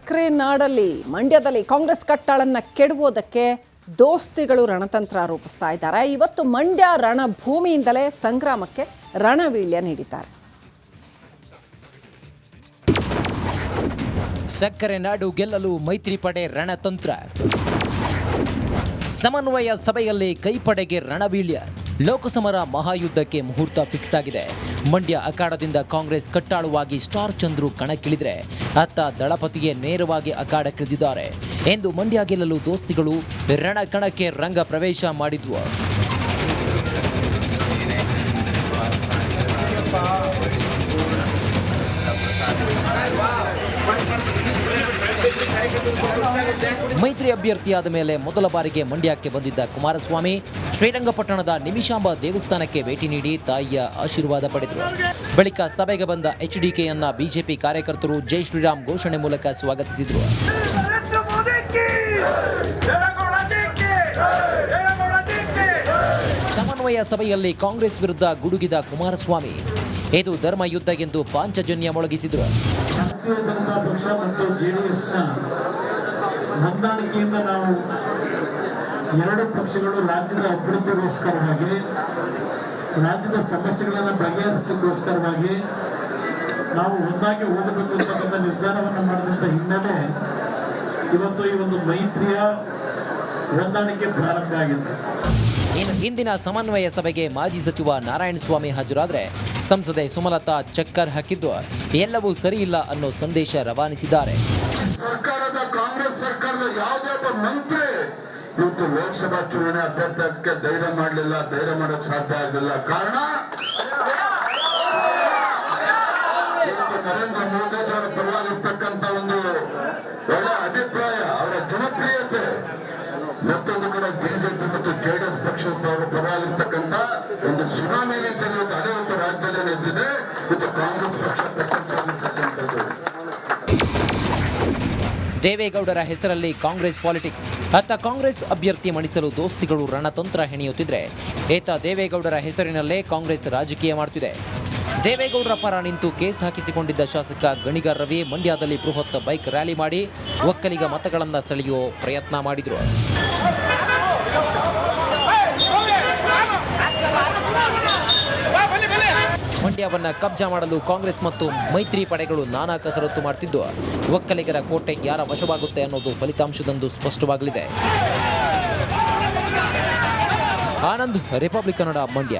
ಸಕ್ಕರೆ ನಾಡಲ್ಲಿ ಮಂಡ್ಯದಲ್ಲಿ ಕಾಂಗ್ರೆಸ್ ಕಟ್ಟಾಳನ್ನ ಕೆಡವೋದಕ್ಕೆ ದೋಸ್ತಿಗಳು ರಣತಂತ್ರ ರೂಪಿಸ್ತಾ ಇದ್ದಾರೆ. ಇವತ್ತು ಮಂಡ್ಯ ರಣಭೂಮಿಯಿಂದಲೇ ಸಂಗ್ರಾಮಕ್ಕೆ ರಣವೀಳ್ಯ ನೀಡಿದ್ದಾರೆ. ಸಕ್ಕರೆ ನಾಡು ಗೆಲ್ಲಲು ಮೈತ್ರಿ ಪಡೆ ರಣತಂತ್ರ. ಸಮನ್ವಯ ಸಭೆಯಲ್ಲಿ ಕೈಪಡೆಗೆ ರಣವೀಳ್ಯ. ಲೋಕಸಮರ ಮಹಾಯುದ್ಧಕ್ಕೆ ಮುಹೂರ್ತ ಫಿಕ್ಸ್ ಆಗಿದೆ. ಮಂಡ್ಯ ಅಖಾಡದಿಂದ ಕಾಂಗ್ರೆಸ್ ಕಟ್ಟಾಳುವಾಗಿ ಸ್ಟಾರ್ ಚಂದ್ರು ಕಣಕ್ಕಿಳಿದ್ರೆ ಅತ್ತ ದಳಪತಿಗೆ ನೇರವಾಗಿ ಅಖಾಡಕ್ಕಿಳಿದಿದ್ದಾರೆ ಎಂದು ಮಂಡ್ಯ ಗೆಲ್ಲಲು ದೋಸ್ತಿಗಳು ರಣಕಣಕ್ಕೆ ರಂಗ ಪ್ರವೇಶ ಮಾಡಿದ್ವು. ಮೈತ್ರಿ ಅಭ್ಯರ್ಥಿಯಾದ ಮೇಲೆ ಮೊದಲ ಬಾರಿಗೆ ಮಂಡ್ಯಕ್ಕೆ ಬಂದಿದ್ದ ಕುಮಾರಸ್ವಾಮಿ ಶ್ರೀರಂಗಪಟ್ಟಣದ ನಿಮಿಷಾಂಬ ದೇವಸ್ಥಾನಕ್ಕೆ ಭೇಟಿ ನೀಡಿ ತಾಯಿಯ ಆಶೀರ್ವಾದ ಪಡೆದರು. ಬಳಿಕ ಸಭೆಗೆ ಬಂದ ಎಚ್ಡಿಕೆಯನ್ನ ಬಿಜೆಪಿ ಕಾರ್ಯಕರ್ತರು ಜೈ ಶ್ರೀರಾಮ್ ಘೋಷಣೆ ಮೂಲಕ ಸ್ವಾಗತಿಸಿದರು. ಸಮನ್ವಯ ಸಭೆಯಲ್ಲಿ ಕಾಂಗ್ರೆಸ್ ವಿರುದ್ಧ ಗುಡುಗಿದ ಕುಮಾರಸ್ವಾಮಿ ಇದು ಧರ್ಮ ಯುದ್ಧ ಎಂದು ಪಾಂಚಜನ್ಯ ಮೊಳಗಿಸಿದರು. ಭಾರತೀಯ ಜನತಾ ಪಕ್ಷ ಮತ್ತು ಜೆಡಿಎಸ್ನ ಹೊಂದಾಣಿಕೆಯಿಂದ ನಾವು ಎರಡು ಪಕ್ಷಗಳು ರಾಜ್ಯದ ಅಭಿವೃದ್ಧಿಗೋಸ್ಕರವಾಗಿ, ರಾಜ್ಯದ ಸಮಸ್ಯೆಗಳನ್ನು ಬಗೆಹರಿಸಲಿಕ್ಕೋಸ್ಕರವಾಗಿ ನಾವು ಒಂದಾಗಿ ಹೋಗಬೇಕು ಅಂತಕ್ಕಂಥ ನಿರ್ಧಾರವನ್ನು ಮಾಡಿದಂಥ ಹಿನ್ನೆಲೆ ಇವತ್ತು ಈ ಒಂದು ಮೈತ್ರಿಯ ಹೊಂದಾಣಿಕೆ ಪ್ರಾರಂಭ ಆಗಿದೆ. ಇನ್ನು ಹಿಂದಿನ ಸಮನ್ವಯ ಸಭೆಗೆ ಮಾಜಿ ಸಚಿವ ನಾರಾಯಣಸ್ವಾಮಿ ಹಾಜರಾದರೆ ಸಂಸದೆ ಸುಮಲತಾ ಚಕ್ಕರ್ ಹಾಕಿದ್ದು ಎಲ್ಲವೂ ಸರಿಯಿಲ್ಲ ಅನ್ನೋ ಸಂದೇಶ ರವಾನಿಸಿದ್ದಾರೆ. ಸರ್ಕಾರದ ಕಾಂಗ್ರೆಸ್ ಸರ್ಕಾರದ ಯಾವುದೇ ಒಬ್ಬ ಮಂತ್ರಿ ಇವತ್ತು ಲೋಕಸಭಾ ಚುನಾವಣೆ ಅಭ್ಯರ್ಥಿಗೆ ಧೈರ್ಯ ಮಾಡಲಿಲ್ಲ, ಧೈರ್ಯ ಮಾಡಕ್ ಸಾಧ್ಯ ಆಗಲಿಲ್ಲ. ಕಾರಣ ಇವತ್ತು ನರೇಂದ್ರ ಮೋದಿ ಅವರ ಪರವಾಗಿರ್ತಕ್ಕಂಥ ಒಂದು ಒಳ್ಳೆ ಅಭಿಪ್ರಾಯ, ಅವರ ಜನಪ್ರಿಯತೆ, ಮತ್ತೊಂದು ಕಡೆ ಬಿಜೆಪಿ ಮತ್ತು ಜೆಡಿಎಸ್ ಪಕ್ಷದ ಪರವಾಗಿರ್ತಕ್ಕಂಥ ಒಂದು ಸುನಾಮಿ ರೀತಿಯಲ್ಲಿ ಅದೇ ಒಂದು ರಾಜ್ಯದಲ್ಲಿ ನಿಂತಿದೆ. ಇದು ಕಾಂಗ್ರೆಸ್ ಪಕ್ಷ ಪ್ರಪಂಚವಾಗಿರ್ತಕ್ಕಂಥದ್ದು. ದೇವೇಗೌಡರ ಹೆಸರಲ್ಲಿ ಕಾಂಗ್ರೆಸ್ ಪಾಲಿಟಿಕ್ಸ್. ಅತ್ತ ಕಾಂಗ್ರೆಸ್ ಅಭ್ಯರ್ಥಿ ಮಣಿಸಲು ದೋಸ್ತಿಗಳು ರಣತಂತ್ರ ಹೆಣೆಯುತ್ತಿದ್ರೆ ಏತ ದೇವೇಗೌಡರ ಹೆಸರಿನಲ್ಲೇ ಕಾಂಗ್ರೆಸ್ ರಾಜಕೀಯ ಮಾಡುತ್ತಿದೆ. ದೇವೇಗೌಡರ ಪರ ನಿಂತು ಕೇಸ್ ಹಾಕಿಸಿಕೊಂಡಿದ್ದ ಶಾಸಕ ಗಣಿಗ ರವಿ ಮಂಡ್ಯದಲ್ಲಿ ಬೃಹತ್ ಬೈಕ್ ರ್ಯಾಲಿ ಮಾಡಿ ಒಕ್ಕಲಿಗ ಮತಗಳನ್ನು ಸೆಳೆಯುವ ಪ್ರಯತ್ನ ಮಾಡಿದರು. ಮಂಡ್ಯವನ್ನ ಕಬ್ಜಾ ಮಾಡಲು ಕಾಂಗ್ರೆಸ್ ಮತ್ತು ಮೈತ್ರಿ ಪಡೆಗಳು ನಾನಾ ಕಸರತ್ತು ಮಾಡುತ್ತಿದ್ದು ಒಕ್ಕಲಿಗರ ಕೋಟೆ ಯಾರ ವಶವಾಗುತ್ತೆ ಅನ್ನೋದು ಫಲಿತಾಂಶದಂದು ಸ್ಪಷ್ಟವಾಗಲಿದೆ. ಆನಂದ್, ರಿಪಬ್ಲಿಕ್ ಕನ್ನಡ, ಮಂಡ್ಯ.